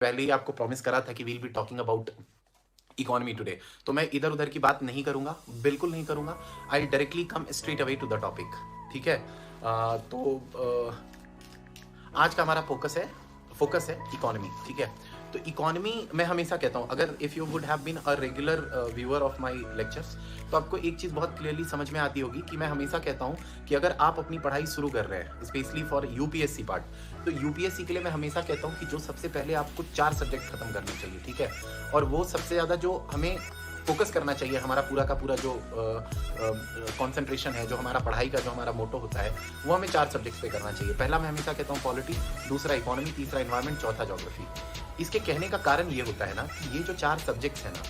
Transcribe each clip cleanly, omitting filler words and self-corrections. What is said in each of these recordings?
पहले ही आपको प्रॉमिस करा था कि we'll be talking about economy today, तो मैं इधर उधर की बात नहीं करूंगा, बिल्कुल नहीं करूंगा। I directly come straight away to the topic. ठीक है, आज का हमारा फोकस है इकोनॉमी। ठीक है, तो इकोनॉमी मैं हमेशा कहता हूं, अगर if you would have been a regular viewer of my lectures, तो आपको एक चीज बहुत क्लियरली समझ में आती होगी कि मैं हमेशा कहता हूं कि अगर आप अपनी पढ़ाई शुरू कर रहे हैं, स्पेशली फॉर यूपीएससी पार्ट, तो यूपीएससी के लिए मैं हमेशा कहता हूं कि जो सबसे पहले आपको 4 सब्जेक्ट खत्म करने चाहिए। ठीक है, और वो सबसे ज्यादा जो हमें फोकस करना चाहिए, हमारा पूरा का पूरा जो कंसंट्रेशन है, जो हमारा पढ़ाई का जो हमारा मोटो होता है, वो हमें 4 सब्जेक्ट्स पे करना चाहिए। पहला मैं हमेशा कहता हूँ पॉलिटी, दूसरा इकोनॉमी, तीसरा एनवायरमेंट, चौथा ज्योग्राफी। इसके कहने का कारण ये होता है ना कि ये जो 4 सब्जेक्ट्स हैं ना,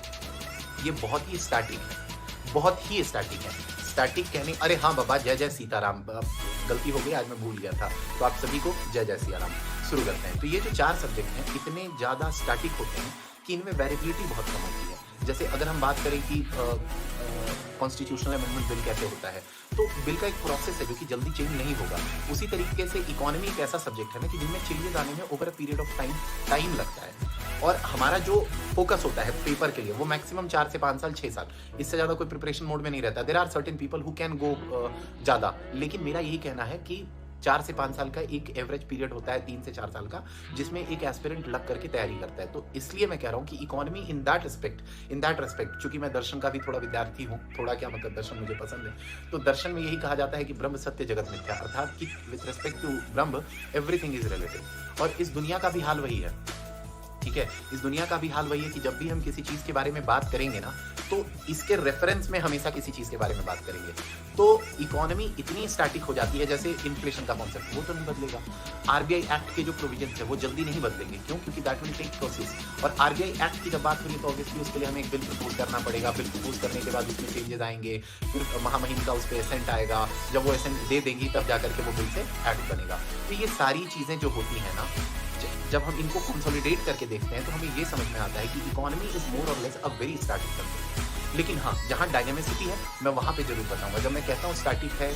ये बहुत ही स्टैटिक है, बहुत ही स्टैटिक है। स्टैटिक कहने, अरे हाँ बाबा, जय जय सीताराम, गलती हो गई, आज मैं भूल गया था, तो आप सभी को जय जय सियाराम। शुरू करते हैं। तो ये जो 4 सब्जेक्ट हैं इतने ज़्यादा स्टैटिक होते हैं कि इनमें वेरिएबिलिटी बहुत कम होती है। जैसे अगर हम बात करें कि कॉन्स्टिट्यूशनल अमेंडमेंट बिल कैसे होता है, तो बिल का एक प्रोसेस है जो कि जल्दी चेंज नहीं होगा। उसी तरीके से इकोनॉमी एक ऐसा सब्जेक्ट है ना कि जिनमें चेंजेस आने में over a period of time लगता है। और हमारा जो फोकस होता है पेपर के लिए, वो मैक्सिमम 4 से 5 साल, 6 साल, इससे ज़्यादा कोई प्रिपरेशन मोड में नहीं रहता। There are certain people who can go ज़्यादा, लेकिन मेरा यही कहना है कि 4 से 5 साल का एक एवरेज पीरियड होता है, 3 से 4 साल का, जिसमें एक एस्पिरेंट लग करके तैयारी करता है। तो इसलिए मैं कह रहा हूँ कि इकोनॉमी इन दैट रेस्पेक्ट, चूंकि मैं दर्शन का भी थोड़ा विद्यार्थी हूँ, थोड़ा क्या मतलब, दर्शन मुझे पसंद है, तो दर्शन में यही कहा जाता है कि ब्रह्म सत्य जगत मिथ्या, अर्थात कि with respect to Brahma everything is relative. और इस दुनिया का भी हाल वही है। ठीक है, इस दुनिया का भी हाल वही है कि जब भी हम किसी चीज के बारे में बात करेंगे ना, तो इसके रेफरेंस में हमेशा किसी चीज के बारे में बात करेंगे। तो इकोनॉमी इतनी स्टैटिक हो जाती है, जैसे इन्फ्लेशन का कॉन्सेप्ट, वो तो नहीं बदलेगा। आरबीआई एक्ट के जो प्रोविजन है वो जल्दी नहीं बदलेंगे। क्यों? क्योंकि दैट विल टेक प्रोसेस। और आरबीआई एक्ट की जब बात करें तो ऑब्वियसली उसके लिए हमें एक बिल प्रपोज करना पड़ेगा। बिल प्रपोज करने के बाद उसमें चेंजेस आएंगे, फिर महामहिम का उस पर एसेंट आएगा। जब वो एसेंट दे देंगी तब जाकर के वो बिल से एक्ट बनेगा। तो ये सारी चीजें जो होती हैं ना, जब हम इनको कंसोलिडेट करके देखते हैं तो हमें ये समझ में आता है कि इकोनॉमी इज मोर और less a very static subject. लेकिन हाँ, जहाँ डायनेमिसिटी है मैं वहाँ पे जरूर बताऊंगा। जब मैं कहता हूँ स्टैटिक है,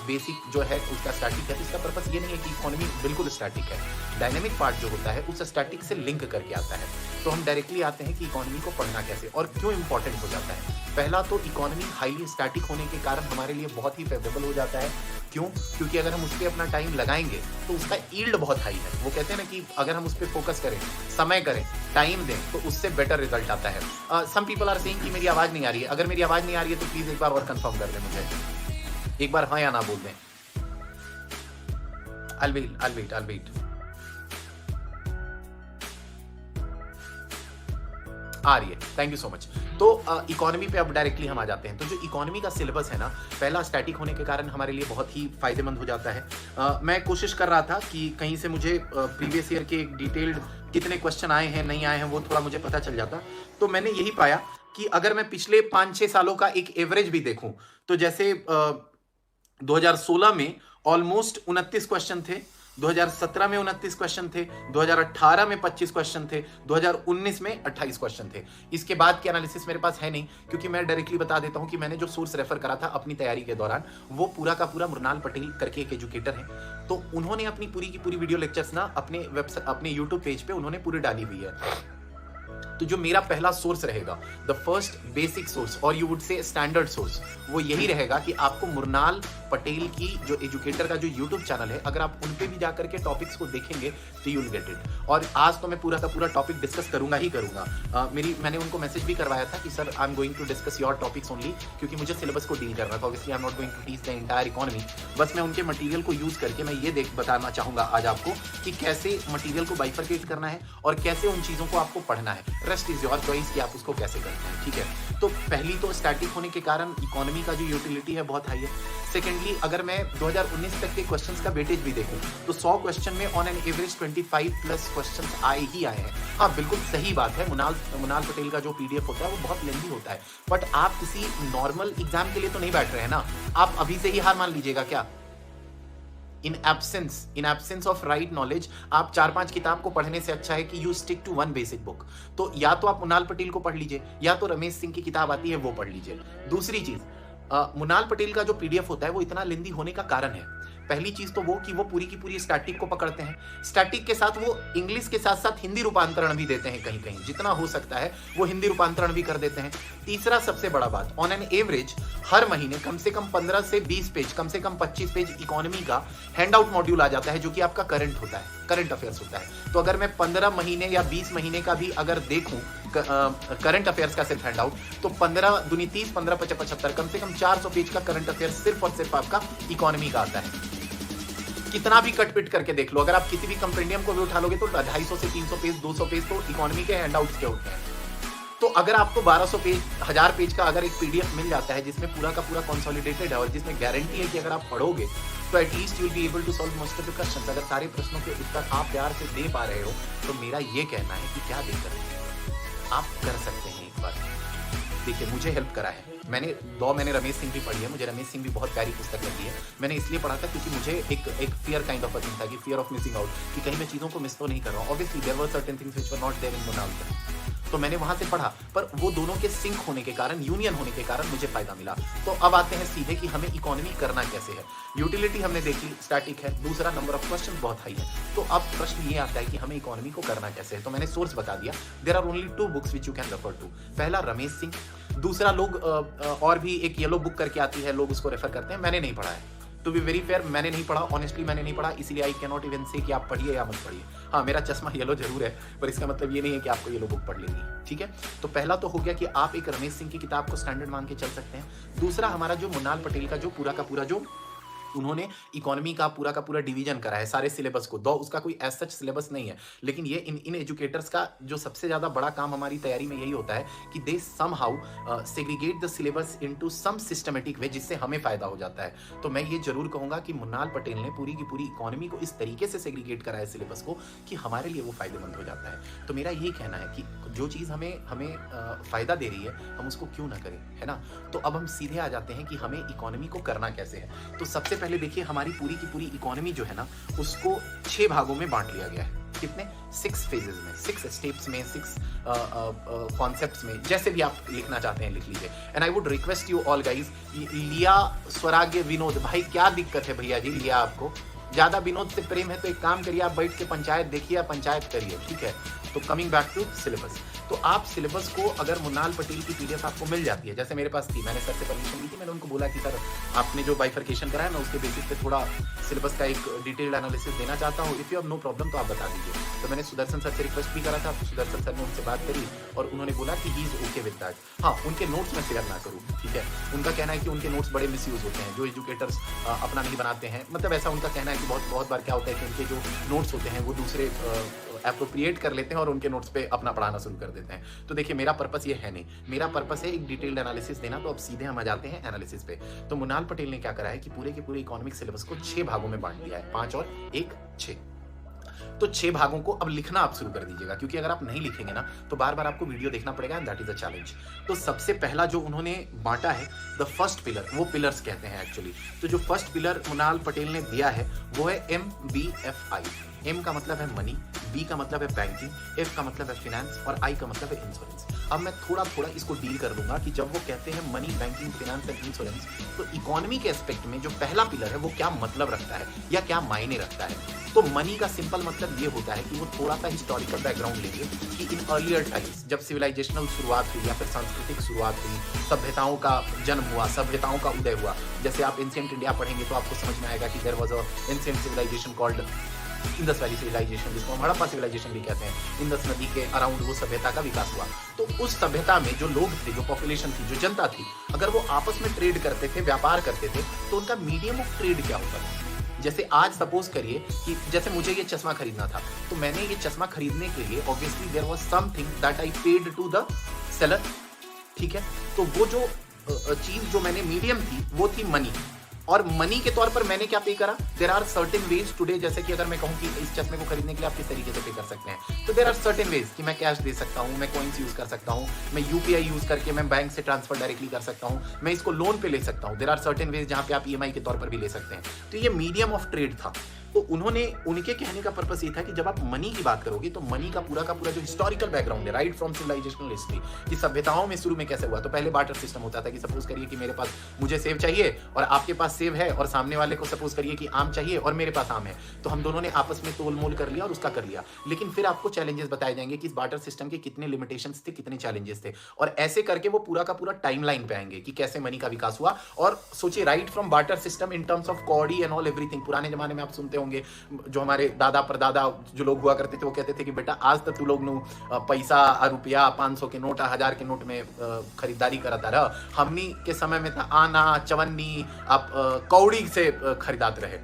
बेसिक जो है उसका स्टैटिक है, तो इसका पर्पस ये नहीं है कि इकोनॉमी बिल्कुल स्टैटिक है। डायनेमिक पार्ट जो होता है उस स्टैटिक से लिंक करके आता है। तो हम डायरेक्टली आते हैं कि इकोनॉमी को पढ़ना कैसे और क्यों इंपॉर्टेंट हो जाता है। पहला तो इकोनॉमी हाईली स्टैटिक होने के कारण हमारे लिए बहुत ही फेवरेबल हो जाता है। क्यों? क्योंकि अगर हम उस पर अपना टाइम लगाएंगे तो उसका यील्ड बहुत हाई है। वो कहते हैं ना कि अगर हम उस पर फोकस करें, समय करें, टाइम दें, तो उससे बेटर रिजल्ट आता है। सम पीपल आर सेइंग कि मेरी आवाज नहीं आ रही है। अगर मेरी आवाज नहीं आ रही है तो प्लीज एक बार और कंफर्म कर दें मुझे, एक बार हाँ या ना बोल दें। I'll wait. आ रही है, थैंक यू सो मच। तो इकोनॉमी पे अब डायरेक्टली हम आ जाते हैं। तो जो इकोनॉमी का सिलेबस है ना, पहला स्टैटिक होने के कारण हमारे लिए बहुत ही फायदेमंद हो जाता है। मैं कोशिश कर रहा था कि कहीं से मुझे प्रीवियस ईयर के डिटेल्ड कितने क्वेश्चन आए हैं, नहीं आए हैं, वो थोड़ा मुझे पता चल जाता। तो मैंने यही पाया कि अगर मैं पिछले 5-6 सालों का एक एवरेज भी देखूं, तो जैसे 2016 में ऑलमोस्ट 29 क्वेश्चन थे, 2017 में 29 क्वेश्चन थे, 2018 में 25 क्वेश्चन थे, 2019 में 28 क्वेश्चन थे। इसके बाद की एनालिसिस मेरे पास है नहीं, क्योंकि मैं डायरेक्टली बता देता हूं कि मैंने जो सोर्स रेफर करा था अपनी तैयारी के दौरान, वो पूरा का पूरा मृणाल पटेल करके एक एजुकेटर हैं। तो उन्होंने अपनी पूरी की पूरी वीडियो लेक्चर्स ना अपने वेबसाइट, अपने यूट्यूब पेज पे उन्होंने पूरी डाली हुई है। तो जो मेरा पहला सोर्स रहेगा, द फर्स्ट बेसिक सोर्स और you would say standard source, वो यही रहेगा कि आपको मृणाल पटेल की जो एजुकेटर का जो यूट्यूब चैनल है, अगर आप उन पे भी जाकर के टॉपिक्स को देखेंगे तो यू विल गेट इट। और आज तो मैं पूरा का पूरा टॉपिक डिस्कस करूंगा ही करूंगा। मैंने उनको मैसेज भी करवाया था कि sir I am going to discuss your topics only, क्योंकि मुझे सिलेबस को डील करना था। Obviously I am not going to teach the entire economy. बस मैं उनके मटेरियल को यूज करके मैं ये बताना चाहूंगा आज आपको कि कैसे मटेरियल को बाइफरकेट करना है और कैसे उन चीजों को आपको पढ़ना है। रेस्ट इज योर चॉइस कि आप उसको कैसे करते हैं। ठीक है, तो पहली तो स्टैटिक होने के कारण इकोनॉमी का जो यूटिलिटी है बहुत हाई है। सेकेंडली, अगर मैं 2019 तक के क्वेश्चंस का वेटेज भी देखूं तो 100 क्वेश्चन में ऑन एन एवरेज 25+ क्वेश्चंस आए ही आए हैं। हाँ, बिल्कुल सही बात है, मुनाल पटेल का जो पीडीएफ होता है वो बहुत लेंथी होता है, बट आप किसी नॉर्मल एग्जाम के लिए तो नहीं बैठ रहे हैं ना। आप अभी से ही हार मान लीजिएगा क्या? In absence of right knowledge, आप 4-5 किताब को पढ़ने से अच्छा है कि you stick to one basic book. तो या तो आप मुनाल पटेल को पढ़ लीजिए, या तो रमेश सिंह की किताब आती है वो पढ़ लीजिए। दूसरी चीज, मुनाल पटेल का जो पीडीएफ होता है वो इतना लेंदी होने का कारण है पहली चीज तो वो कि वो पूरी की पूरी स्टैटिक को पकड़ते हैं, स्टैटिक के साथ वो इंग्लिश के साथ साथ हिंदी रूपांतरण भी देते हैं, कहीं कहीं जितना हो सकता है वो हिंदी रूपांतरण भी कर देते हैं। तीसरा सबसे बड़ा बात, ऑन एन एवरेज हर महीने कम से कम 15 से 20 पेज, कम से कम 25 पेज इकोनॉमी का हैंड आउट मॉड्यूल आ जाता है, जो कि आपका करंट होता है, करंट अफेयर्स होता है। तो अगर मैं 15 महीने या 20 महीने का भी अगर देखूं करंट अफेयर्स का सिर्फ हैंड आउट, तो 15 दूनी 30, 15 55 75, कम से कम 400 पेज का करंट अफेयर्स सिर्फ और सिर्फ आपका इकोनॉमी का आता है। कितना भी कट पिट करके देख लो, अगर आप किसी भी कंपेंडियम को भी उठा लोगे तो 250 से 300 पेज, 200 पेज तो इकोनॉमी के हैंडआउट्स के होते हैं। तो अगर आपको 1200 पेज, 1000 पेज का अगर एक पीडीएफ मिल जाता है जिसमें पूरा का पूरा कंसोलिडेटेड है और जिसमें गारंटी है कि अगर आप पढ़ोगे तो at least you will be able to solve most of the questions. अगर सारे प्रश्नों के उत्तर आप प्यार से दे पा रहे हो तो मेरा ये कहना है कि क्या दिक्कत है, आप कर सकते हैं एक बार। देखिए मुझे हेल्प करा है, मैंने रमेश सिंह भी पढ़ी है, मुझे रमेश सिंह भी बहुत प्यारी पुस्तक लगी है। मैंने इसलिए पढ़ा था क्योंकि मुझे एक फियर काइंड ऑफ थिंग था कि फियर ऑफ मिसिंग आउट, कि कहीं मैं चीज़ों को मिस तो नहीं कर रहा हूँ। Obviously there were certain things which were not there in Monal, तो मैंने वहां से पढ़ा, पर वो दोनों के सिंक होने के कारण, यूनियन होने के कारण मुझे फायदा मिला। तो अब आते हैं सीधे कि हमें इकोनॉमी करना कैसे है। यूटिलिटी हमने देखी, स्टैटिक है, दूसरा नंबर ऑफ क्वेश्चन बहुत हाई है। तो अब प्रश्न ये आता है कि हमें इकोनॉमी को करना कैसे है। तो मैंने सोर्स बता दिया, there are only 2 books which you can refer to. पहला रमेश सिंह, दूसरा लोग और भी एक येलो बुक करके आती है, लोग उसको रेफर करते हैं, मैंने नहीं पढ़ा है। टू बी वेरी फेयर, मैंने नहीं पढ़ा, ऑनेस्टली मैंने नहीं पढ़ा, इसलिए आई कैन नॉट इवन से कि आप पढ़िए या मत पढ़िए। हाँ, मेरा चश्मा येलो जरूर है, पर इसका मतलब ये नहीं है कि आपको येलो बुक पढ़ लेनी है, ठीक है। तो पहला तो हो गया कि आप एक रमेश सिंह की किताब को स्टैंडर्ड मान के चल सकते हैं। दूसरा हमारा जो मुन्नाल पटेल का जो पूरा का पूरा जो उन्होंने इकोनॉमी का पूरा डिवीजन करा है सारे सिलेबस को, दो उसका कोई एज सच सिलेबस नहीं है, लेकिन ये इन एजुकेटर्स का जो सबसे ज्यादा बड़ा काम हमारी तैयारी में यही होता है कि they somehow segregate the syllabus into some systematic way, जिससे हमें फायदा हो जाता है। तो मैं ये जरूर कहूंगा कि मुन्नाल पटेल ने पूरी की पूरी इकोनॉमी को इस तरीके से सेग्रीगेट करा है सिलेबस को कि हमारे लिए वो फायदेमंद हो जाता है। तो मेरा ये कहना है कि जो चीज़ हमें फायदा दे रही है हम उसको क्यों ना करें, है ना। तो अब हम सीधे आ जाते हैं कि हमें इकोनॉमी को करना कैसे है। तो सबसे पहले देखिए, हमारी पूरी की पूरी इकोनॉमी जो है ना, उसको 6 भागों में बांट लिया गया है। कितने? 6 फेजेस में, 6 स्टेप्स में, 6 कॉन्सेप्ट्स में, जैसे भी आप लिखना चाहते हैं लिख लीजिए। And I would request you all guys, लिया, स्वराग्य, विनोद, भाई क्या दिक्कत है भैया जी, लिया आपको ज्यादा विनोद से प्रेम है तो एक काम करिए, आप बैठ के पंचायत देखिए या पंचायत करिए, ठीक है। तो कमिंग बैक टू सिलेबस, तो आप सिलेबस को अगर मुन्नाल पटेल की पीडीएफ आपको मिल जाती है, जैसे मेरे पास थी, मैंने सर से परमिशन ली थी, मैंने उनको बोला कि सर आपने जो बाइफर्केशन करा है मैं उसके बेसिस पे थोड़ा सिलेबस का एक डिटेल्ड एनालिसिस देना चाहता हूँ, if you have no problem तो आप बता दीजिए। तो मैंने सुदर्शन सर से रिक्वेस्ट भी करा था, सुदर्शन सर ने उनसे बात करी और उन्होंने बोला कि he is okay with that. हाँ, उनके नोट्स में शेयर ना करूँ, ठीक है। उनका कहना है कि उनके नोट्स बड़े मिसयूज होते हैं, जो एजुकेटर्स अपना नहीं बनाते हैं, मतलब ऐसा उनका कहना है कि बहुत बार क्या होता है कि उनके जो नोट्स होते हैं वो दूसरे एप्रोप्रिएट कर लेते हैं और उनके नोट्स पे अपना पढ़ाना शुरू कर देते हैं। तो देखिए, मेरा पर्पस ये है नहीं, मेरा पर्पस है एक डिटेल्ड एनालिसिस देना। तो अब सीधे हम आ जाते हैं एनालिसिस पे। तो मुन्नाल पटेल ने क्या करा है कि पूरे के पूरे इकोनॉमिक सिलेबस को 6 भागों में बांट दिया है, 5 और 1 6। तो 6 भागों को अब लिखना आप शुरू कर दीजिएगा, क्योंकि अगर आप नहीं लिखेंगे ना तो बार बार आपको वीडियो देखना पड़ेगा, and that is a challenge. तो सबसे पहला जो उन्होंने बांटा है, द फर्स्ट पिलर, वो पिलर्स कहते हैं एक्चुअली। तो जो फर्स्ट पिलर मुन्नाल पटेल ने दिया है वो है MBFI। M का मतलब है मनी, B का मतलब है बैंकिंग, F का मतलब है फिनेंस और I का मतलब है इंश्योरेंस। अब मैं थोड़ा इसको डील कर दूंगा कि जब वो कहते हैं money, banking, finance and insurance, तो इकोनॉमी के एस्पेक्ट में जो पहला पिलर है वो क्या मतलब रखता है या क्या मायने रखता है। तो मनी का सिंपल मतलब ये होता है कि वो थोड़ा सा हिस्टोरिकल बैकग्राउंड लेंगे कि इन अर्लियर टाइम्स, जब सिविलाइजेशनल शुरुआत हुई या फिर सांस्कृतिक शुरुआत हुई, सभ्यताओं का जन्म हुआ, सभ्यताओं का उदय हुआ। जैसे आप एंशिएंट इंडिया पढ़ेंगे तो आपको समझ में आएगा कि there was a ancient civilization called Indus valley civilization, जिसको हम हड़प्पा सिविलाइजेशन भी कहते हैं। इंडस नदी के अराउंड वो सभ्यता का विकास हुआ। तो उस सभ्यता में जो लोग थे, जो पॉपुलेशन थी, जो जनता थी, अगर वो आपस में ट्रेड करते थे, व्यापार करते थे, तो उनका मीडियम ऑफ ट्रेड क्या होता था। जैसे आज सपोज करिए कि जैसे मुझे ये चश्मा खरीदना था, तो मैंने ये चश्मा खरीदने के लिए obviously there was something that I paid to the seller, ठीक है। तो वो जो चीज जो मैंने मीडियम थी वो थी मनी, और मनी के तौर पर मैंने क्या पे करा, there are certain ways today. जैसे कि अगर मैं कहूं कि इस चश्मे को खरीदने के लिए आप किस तरीके से पे कर सकते हैं, तो देयर आर सर्टेन वेज कि मैं कैश दे सकता हूं, मैं कॉइन्स यूज कर सकता हूं, मैं यूपीआई यूज करके मैं बैंक से ट्रांसफर डायरेक्टली कर सकता हूं, मैं इसको लोन पे ले सकता हूं। देयर आर सर्टेन वेज जहां पे आप ईएमआई के तौर पर भी ले सकते हैं। तो ये मीडियम ऑफ ट्रेड था। तो उन्होंने, उनके कहने का पर्पस ये था कि जब आप मनी की बात करोगे तो मनी का पूरा जो हिस्टोरिकल बैकग्राउंड है, राइट फ्रॉम सिविलाइजेशनल हिस्ट्री, कि सभ्यताओं में शुरू में कैसे हुआ। तो पहले बार्टर सिस्टम होता था कि सपोज करिए कि मेरे पास, मुझे सेब चाहिए और आपके पास सेब है, और सामने वाले को सपोज करिए कि आम चाहिए और मेरे पास आम है, तो हम दोनों ने आपस में तोल मोल कर लिया और उसका कर लिया। लेकिन फिर आपको चैलेंजेस बताए जाएंगे कि इस बार्टर सिस्टम के कितने लिमिटेशंस थे, कितने चैलेंजेस थे, और ऐसे करके वो पूरा का पूरा टाइमलाइन पे आएंगे कि कैसे मनी का विकास हुआ। और सोचिए, right from barter system in terms of कौड़ी एंड ऑल एवरीथिंग। पुराने जमाने में आप सुनते होंगे, जो हमारे दादा परदादा जो लोग हुआ करते थे, वो कहते थे कि बेटा आज तक तू लोग पैसा, रुपया, 500 के नोट, 1000 के नोट में खरीदारी करता रहा। हमनी के समय में था आना, चवन्नी, आप कौड़ी से खरीदात रहे।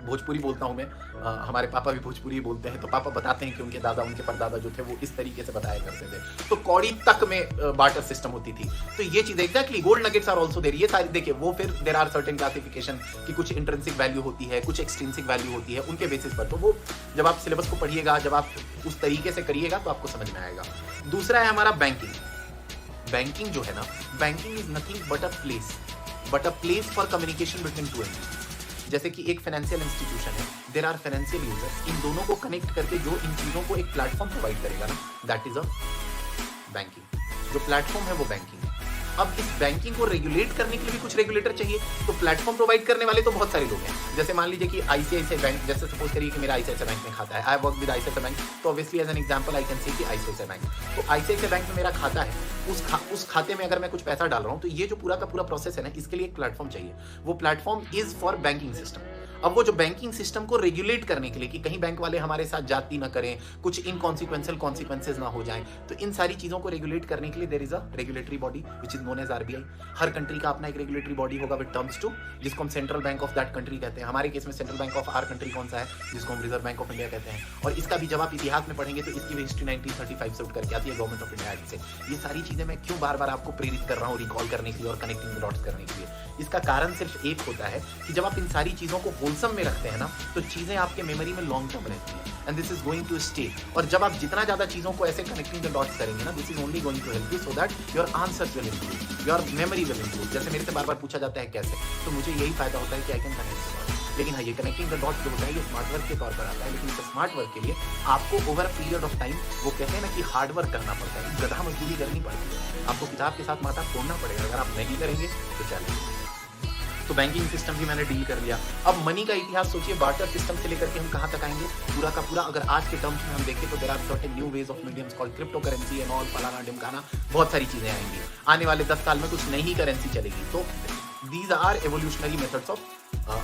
भोजपुरी बोलता हूं मैं, हमारे पापा भी भोजपुरी बोलते हैं, तो पापा बताते हैं कि उनके दादा, उनके परदादा जो थे वो इस तरीके से बताया करते थे। तो कौड़ी तक में बार्टर सिस्टम होती थी। तो ये चीज exactly, gold nuggets are also there. ये सारी देखिए, वो फिर देयर आर सर्टेन क्लासिफिकेशन कि कुछ इंट्रिंसिक वैल्यू होती है, कुछ एक्सट्रिंसिक वैल्यू होती है, उनके बेसिस पर। तो वो जब आप सिलेबस को पढ़िएगा, जब आप उस तरीके से करिएगा तो आपको समझ में आएगा। दूसरा है हमारा बैंकिंग। बैंकिंग जो है ना, banking is nothing but a place for communication between two entities. जैसे कि एक फाइनेंशियल इंस्टीट्यूशन है, देयर आर फाइनेंशियल यूजर्स, इन दोनों को कनेक्ट करके जो इन चीजों को एक प्लेटफॉर्म प्रोवाइड करेगा ना, दैट इज अ बैंकिंग। जो प्लेटफॉर्म है वो बैंकिंग है। अब इस बैंकिंग को रेगुलेट करने के लिए भी कुछ रेगुलेटर चाहिए, तो प्लेटफॉर्म प्रोवाइड करने वाले तो बहुत सारे लोग हैं। जैसे मान लीजिए कि आईसीआईसीआई बैंक, जैसे सपोज करिए कि मेरा आईसीआईसीआई बैंक में खाता है, I work with ICICI bank, तो obviously as an example I can say कि आईसीआईसीआई बैंक, तो आईसीआईसीआई बैंक में मेरा खाता है, उस खाते में अगर मैं कुछ पैसा डाल रहा हूं, तो ये जो पूरा का पूरा प्रोसेस है ना, इसके लिए एक प्लेटफॉर्म चाहिए। वो platform is for banking system. अब वो जो बैंकिंग सिस्टम को रेगुलेट करने के लिए, कि कहीं बैंक वाले हमारे साथ जाती ना करें, कुछ इनकॉन्सिक्वेंशियल कॉन्सिक्वेंसेज ना हो जाएं, तो इन सारी चीजों को रेगुलेट करने के लिए there is a regulatory body which is known as RBI. हर कंट्री का अपना एक रेगुलेटरी बॉडी होगा विद टर्म्स टू, जिसको हम central bank of that country कहते हैं। हमारे केस में central bank of our country कौन सा है, जिसको हम रिजर्व बैंक ऑफ इंडिया कहते हैं। और इसका भी जब आप इतिहास में पढ़ेंगे तो इसकी भी हिस्ट्री 1935 से उठ करके आती है, गवर्नमेंट ऑफ इंडिया एक्ट से। ये सारी चीजें मैं क्यों बार बार आपको प्रेरित कर रहा हूँ रिकॉल करने के लिए और कनेक्टिंग द डॉट्स करने के लिए? इसका कारण सिर्फ एक होता है कि जब आप इन सारी चीजों को होलसम में रखते हैं ना, तो चीजें आपके मेमोरी में लॉन्ग टर्म रहती है, and this is going to stay. और जब आप जितना ज्यादा चीजों को ऐसे कनेक्टिंग द डॉट्स करेंगे ना, this is only going to help you so that your answers will improve, your memory will improve. जैसे मेरे से बार बार पूछा जाता है कैसे, तो मुझे यही फायदा होता है कि आई कैन कनेक्ट। लेकिन हाँ, ये कनेक्टिंग द डॉट्स जो होता है ये स्मार्ट वर्क के तौर पर आता है, लेकिन इस स्मार्ट वर्क के लिए आपको over a period of time, वो कहते हैं ना कि हार्ड वर्क करना पड़ता है, गधा मजदूरी करनी पड़ती है, आपको किताब के साथ माथा फोड़ना पड़ेगा। अगर आप नहीं करेंगे तो चलेगा। तो बैंकिंग सिस्टम भी मैंने डील कर लिया। अब मनी का इतिहास सोचिए, बार्टर सिस्टम से लेकर के हम कहां तक आएंगे, पूरा का पूरा। अगर आज के टर्म्स में हम देखें तो there are certain new ways of mediums called crypto currency and all, फलाना ढिमकाना, बहुत सारी चीजें आएंगी। आने वाले 10 साल में कुछ नई करेंसी चलेगी। तो these are evolutionary methods of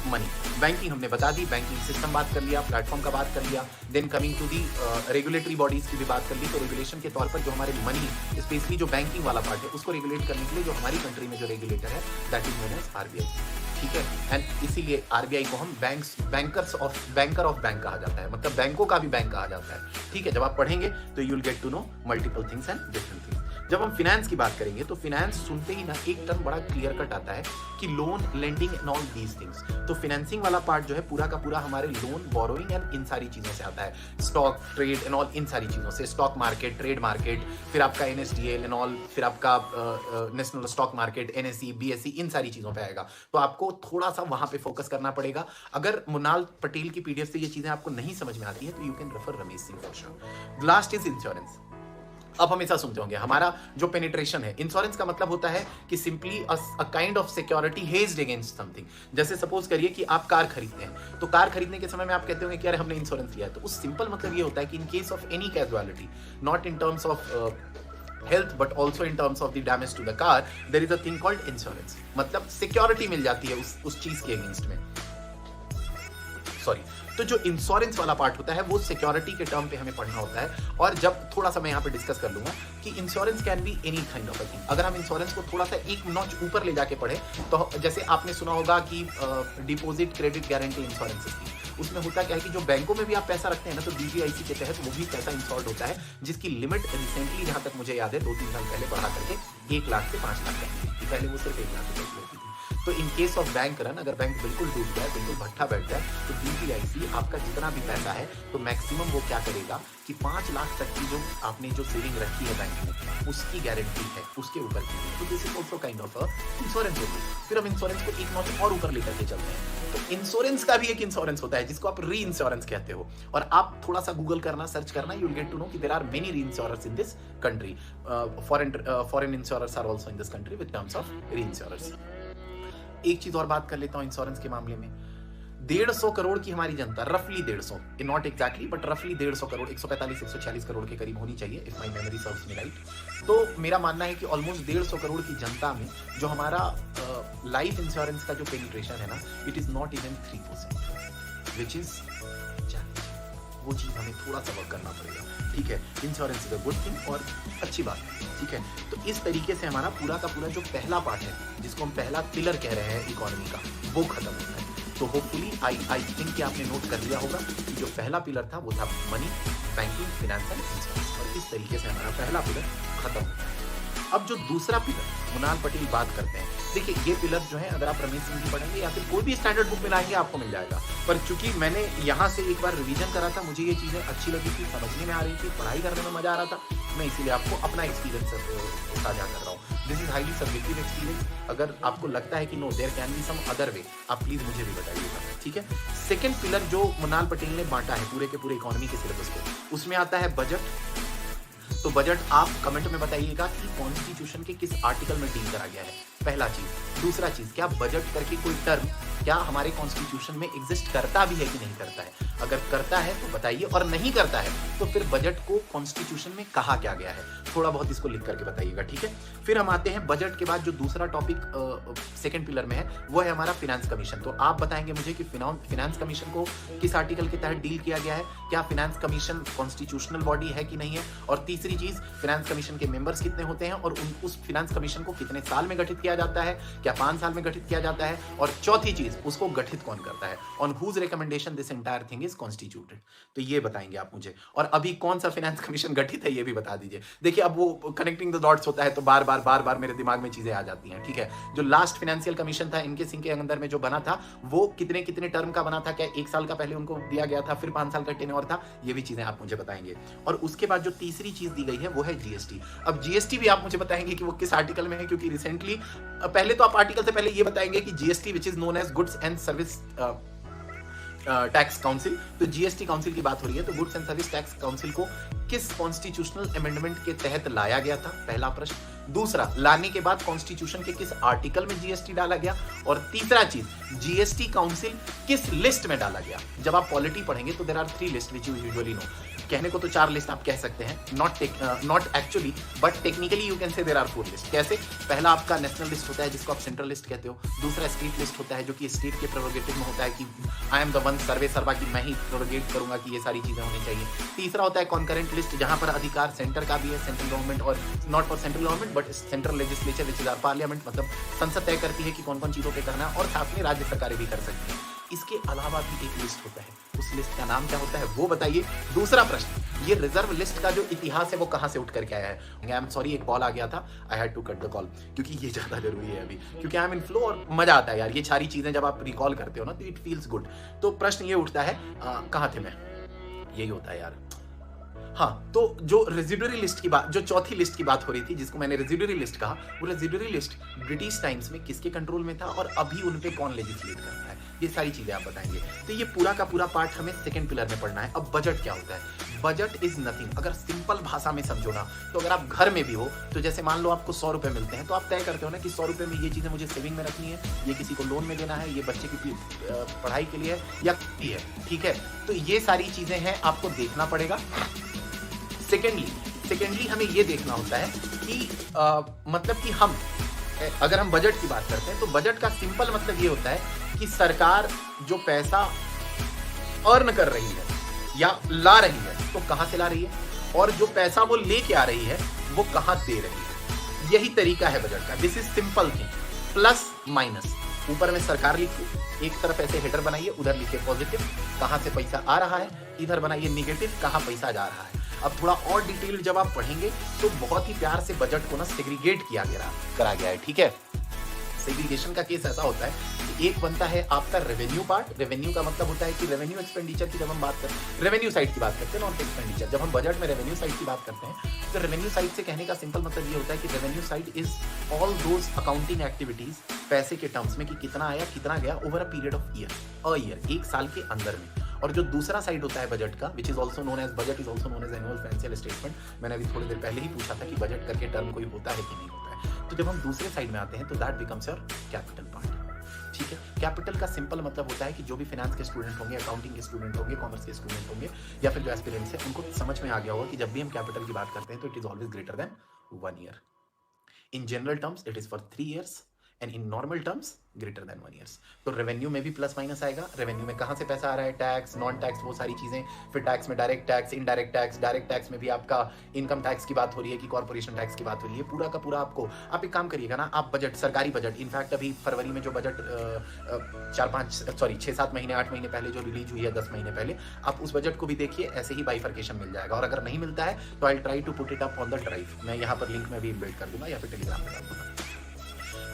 money. Banking हमने बता दी, बैंकिंग सिस्टम बात कर लिया, प्लेटफॉर्म का बात कर लिया। Then coming to the regulatory bodies की भी बात कर ली। तो रेगुलेशन के तौर पर जो हमारे मनी, स्पेशली जो बैंकिंग वाला पार्ट है, उसको रेगुलेट करने के लिए जो हमारी कंट्री में जो रेगुलेटर है, that is known as RBI. ठीक है, एंड इसीलिए आरबीआई को हम बैंकर ऑफ बैंक कहा जाता है, मतलब बैंकों का भी बैंक कहा जाता है। ठीक है, जब आप पढ़ेंगे तो you will get to know multiple things and different things. जब हम फिनेंस की बात करेंगे तो फिनेंस सुनते ही ना एक टर्म बड़ा क्लियर कट आता है कि loan, lending and all these things. तो फिनेंसिंग वाला पार्ट जो है पूरा का पूरा हमारे लोन, बोरोइंग एंड इन सारी चीजों से आता है, स्टॉक, ट्रेड एंड ऑल, इन सारी चीजों से। स्टॉक मार्केट, ट्रेड मार्केट, फिर आपका एनएसडीएल एंड ऑल, फिर आपका national stock market, NSE, BSE, इन सारी चीजों पे आएगा। तो आपको थोड़ा सा वहां पे फोकस करना पड़ेगा। अगर मुनाल पटेल की पीडीएफ से ये चीजें आपको नहीं समझ में आती है तो you can refer Ramesh Singh for sure. Last is insurance. अब हमेशा सुनते होंगे हमारा जो पेनिट्रेशन है, इंश्योरेंस का मतलब होता है कि simply a kind of security hedged against something. जैसे सपोज करिए कि आप कार खरीदते हैं, तो कार खरीदने के समय में आप कहते होंगे कि यार हमने इंश्योरेंस लिया है। तो उस सिंपल मतलब ये होता है कि in case of any casualty, not in terms of health but also in terms of the damage to the car, there is a thing called insurance. मतलब सिक्योरिटी मिल जाती है उस चीज के अगेंस्ट में। सॉरी, तो जो इंश्योरेंस वाला पार्ट होता है वो सिक्योरिटी के टर्म पे हमें पढ़ना होता है। और जब थोड़ा सा मैं यहाँ पे डिस्कस कर लूंगा कि insurance can be any kind of a thing. अगर हम इंश्योरेंस को थोड़ा सा एक नॉच ऊपर ले जाके पढ़े तो जैसे आपने सुना होगा कि डिपॉजिट क्रेडिट गारंटी इंश्योरेंस की, उसमें होता क्या है कि जो बैंकों में भी आप पैसा रखते हैं ना, तो डीजीआईसी के तहत वो भी पैसा इंश्योर्ड होता है, जिसकी लिमिट रिसेंटली जहां तक मुझे याद है 2-3 साल पहले बढ़ा करके 1 लाख से 5 लाख तक थी। पहले वो सिर्फ 1 लाख रुपए की होती थी। तो इन केस ऑफ बैंक रन, अगर बैंक बिल्कुल डूब जाए, बिल्कुल भट्ठा बैठ जाए, तो बीपीआईसी आपका जितना भी पैसा है तो मैक्सिमम वो क्या करेगा कि 5 लाख तक की जो आपने जो सेविंग रखी है बैंक में उसकी गारंटी है उसके ऊपर की। तो this is also kind of insurance होगी। फिर हम इंश्योरेंस को एक नॉच और ऊपर लेकर के चलते हैं। तो इंश्योरेंस का भी एक इंश्योरेंस होता है जिसको आप री इंश्योरेंस कहते हो। और आप थोड़ा सा गूगल करना, सर्च करना, you will get to know कि there are many reinsurance in this country. Foreign insurance are also in this country with terms of reinsurance. एक चीज और बात कर लेता हूं इंश्योरेंस के मामले में। 150 करोड़ की हमारी जनता, रफली 150, नॉट एग्जैक्टली बट रफली 150 करोड़, 145 146 करोड़ के करीब होनी चाहिए if my memory serves me right. तो मेरा मानना है कि ऑलमोस्ट 150 करोड़ की जनता में जो हमारा लाइफ इंश्योरेंस का जो पेनिट्रेशन है ना, it is not even 3%, which is वो चीज हमें थोड़ा सा वर्क करना पड़ेगा। ठीक है, insurance is a good thing और अच्छी बात है। ठीक है, तो इस तरीके से हमारा पूरा का पूरा जो पहला पार्ट है जिसको हम पहला पिलर कह रहे हैं इकोनॉमी का, वो खत्म होता है। तो होपफुली आई थिंक कि आपने नोट कर लिया होगा कि जो पहला पिलर था वो था money, banking, finance and insurance, और इस तरीके से हमारा पहला पिलर खत्म होता है। अब जो दूसरा पिलर मुनाल पटेल बात करते हैं, देखिए ये पिलर जो है अगर आप रमेश सिंह की पढ़ेंगे या फिर कोई भी स्टैंडर्ड बुक में लाएंगे आपको मिल जाएगा। पर चूंकि मैंने यहाँ से एक बार रिवीजन करा था, मुझे ये चीजें अच्छी लगी थी, समझने में आ रही थी, पढ़ाई करने में मजा आ रहा था, मैं इसीलिए आपको अपना एक्सपीरियंस साझा कर रहा हूँ। This is highly subjective experience. अगर आपको लगता है कि no there can be some other way, आप प्लीज मुझे भी बताइएगा। ठीक है, सेकेंड पिलर जो मुनाल पटेल ने बांटा है पूरे के पूरे इकोनॉमी के सिलेबस को, उसमें आता है बजट। तो बजट आप कमेंट में बताइएगा कि कॉन्स्टिट्यूशन के किस आर्टिकल में डील करा गया है, पहला चीज। दूसरा चीज, क्या बजट करके कोई टर्म क्या हमारे कॉन्स्टिट्यूशन में एग्जिस्ट करता भी है कि नहीं करता है? अगर करता है तो बताइए, और नहीं करता है तो फिर बजट को कॉन्स्टिट्यूशन में कहा क्या गया है, थोड़ा बहुत इसको लिख करके बताइएगा। ठीक है, फिर हम आते हैं बजट के बाद जो दूसरा टॉपिक सेकंड पिलर में है वो है हमारा फिनेंस कमीशन। तो आप बताएंगे मुझे कि फिनेंस कमीशन को किस आर्टिकल के तहत डील किया गया है, क्या फिनेंस कमीशन कॉन्स्टिट्यूशनल बॉडी है कि नहीं है, और तीसरी चीज फिनेंस कमीशन के मेंबर्स कितने होते हैं और उस फिनेंस कमीशन को कितने साल में गठित किया जाता है, क्या 5 साल में गठित किया जाता है, और चौथी चीज उसको गठित कौन करता है, on whose recommendation this entire thing is constituted. तो ये बताएंगे आप मुझे, और अभी कौन सा फिनेंस कमीशन गठित है ये भी बता दीजिए। देखिए अब वो कनेक्टिंग द डॉट्स होता है तो बार बार मेरे दिमाग में चीजें आ जाती हैं। ठीक है, जो लास्ट फाइनेंशियल कमीशन था इनके सिंह के अंदर में जो बना था वो कितने टर्म का बना था, क्या 1 साल का पहले उनको दिया गया था, फिर 5 साल का टेन्योर था, ये भी चीजें आप मुझे बताएंगे। और उसके बाद जो तीसरी चीज दी गई है वो है जीएसटी। अब जीएसटी भी आप मुझे बताएंगे कि वो किस आर्टिकल में है, क्योंकि रिसेंटली पहले तो आप आर्टिकल से पहले ये बताएंगे कि GST which is known as goods and service tax council, तो जीएसटी काउंसिल की बात हो रही है। तो goods and service tax council को किस कॉन्स्टिट्यूशनल अमेंडमेंट के तहत लाया गया था, पहला प्रश्न। दूसरा, लाने के बाद कॉन्स्टिट्यूशन के किस आर्टिकल में जीएसटी डाला गया, और तीसरा चीज, जीएसटी काउंसिल किस लिस्ट में डाला गया। जब आप पॉलिटी पढ़ेंगे तो there are 3 list which you usually know. कहने को तो 4 लिस्ट आप कह सकते हैं, not actually but technically you can say there are 4 list. कैसे? पहला आपका नेशनल लिस्ट होता है जिसको आप सेंट्रल लिस्ट कहते हो। दूसरा स्टेट लिस्ट होता है जो कि स्टेट के प्रोरोगेटिव में होता है कि आई एम द वन सर्वे सर्वा की मैं ही प्रोरोगेट करूंगा कि ये सारी चीजें होनी चाहिए। तीसरा होता है कॉन्करेंट लिस्ट जहां पर अधिकार सेंटर का भी है, सेंट्रल गवर्नमेंट, और not for central government but central legislature which is our parliament, मतलब संसद तय करती है कि कौन कौन चीजों पे करना है, और साथ में राज्य सरकारें भी कर सकती हैं। इसके अलावा भी एक लिस्ट होता है, उस लिस्ट का नाम क्या होता है वो बताइए। दूसरा प्रश्न, ये रिजर्व लिस्ट का जो इतिहास है वो कहां से उठ करके आया है। आई एम सॉरी, एक कॉल आ गया था, I had to cut the call, क्योंकि ये ज्यादा जरूरी है अभी, क्योंकि आई एम इन फ्लो और मजा आता है यार, ये सारी चीजें जब आप रिकॉल करते हो ना तो इट फील्स गुड। तो प्रश्न ये उठता है, कहां थे मैं, यही होता है यार। हाँ, तो जो रेजिडुअरी लिस्ट की बात, जो चौथी लिस्ट की बात हो रही थी जिसको मैंने रेजिडुअरी लिस्ट कहा, वो रेजिडुअरी लिस्ट ब्रिटिश टाइम्स में किसके कंट्रोल में था और अभी उन पे कौन लेजिस्लेट करता है, ये सारी चीजें आप बताएंगे। तो ये पूरा का पूरा पार्ट हमें सेकंड पिलर में पढ़ना है। अब बजट क्या होता है? बजट इज नथिंग, अगर सिंपल भाषा में समझो ना, तो अगर आप घर में भी हो तो जैसे मान लो आपको 100 रुपए मिलते हैं, तो आप तय करते हो ना कि 100 रुपए में ये चीजें मुझे सेविंग में रखनी है, ये किसी को लोन में देना है, ये बच्चे की पढ़ाई के लिए है या है, ठीक है। तो ये सारी चीजें हैं, आपको देखना पड़ेगा। सेकेंडली हमें ये देखना होता है कि मतलब कि हम अगर हम बजट की बात करते हैं तो बजट का सिंपल मतलब ये होता है कि सरकार जो पैसा अर्न कर रही है या ला रही है तो कहां से ला रही है, और जो पैसा वो लेके आ रही है वो कहां दे रही है। यही तरीका है बजट का। This is simple thing, plus minus. ऊपर में सरकार लिखिए, एक तरफ ऐसे हेडर बनाइए, उधर लिखिए पॉजिटिव कहां से पैसा आ रहा है, इधर बनाइए निगेटिव कहां पैसा जा रहा है। अब थोड़ा और डिटेल जब आप पढ़ेंगे तो बहुत ही प्यार से बजट को ना सेग्रीगेट करा गया है, ठीक है। सेग्रीगेशन का केस ऐसा होता है कि एक बनता है आपका रेवेन्यू पार्ट। रेवेन्यू का मतलब होता है कि रेवेन्यू एक्सपेंडिचर की जब हम बात करते, रेवेन्यू साइड की बात करते हैं, नॉट एक्सपेंडिचर। जब हम बजट में रेवेन्यू साइड की बात करते हैं तो रेवेन्यू साइड से कहने का सिंपल मतलब ये होता है कि revenue side is all those accounting activities, पैसे के टर्म्स में कि कितना आया कितना गया over a period of year, एक साल के अंदर में। और जो दूसरा साइड होता है बजट का, which is also known as budget, is also known as annual financial statement. मैंने अभी थोड़ी देर पहले ही पूछा था कि बजट करके टर्म कोई होता है कि नहीं होता है। तो जब हम दूसरे साइड में आते हैं तो that becomes your capital part. ठीक है, कैपिटल का सिंपल मतलब होता है कि जो भी फाइनेंस के स्टूडेंट होंगे, अकाउंटिंग के स्टूडेंट होंगे, कॉमर्स के स्टूडेंट होंगे, या फिर जो एस्पिरेंट्स हैं, उनको समझ में आ गया होगा कि जब भी हम कैपिटल की बात करते हैं तो it is always greater than 1 year. In general terms it is for 3 years and in normal terms greater than 1 years। तो रेवेन्यू में भी प्लस माइनस आएगा। रेवेन्यू में कहाँ से पैसा आ रहा है, टैक्स, नॉन टैक्स, वो सारी चीजें। फिर टैक्स में direct tax, indirect tax. Direct tax में भी आपका इनकम टैक्स की बात हो रही है कि कॉर्पोरेशन टैक्स की बात हो रही है। पूरा का पूरा आपको, आप एक काम करिएगा ना, आप बजट, सरकारी बजट, इनफैक्ट अभी फरवरी में जो बजट 6-7 महीने 8 महीने पहले जो रिलीज हुई है, 10 महीने पहले, आप उस बजट को भी देखिए, ऐसे ही बाइफर्केशन मिल जाएगा। और अगर नहीं मिलता है तो I try to put it up on the drive. मैं यहाँ पर लिंक में भी इम्बेड कर दूंगा या फिर टेलीग्राम में डाल दूंगा।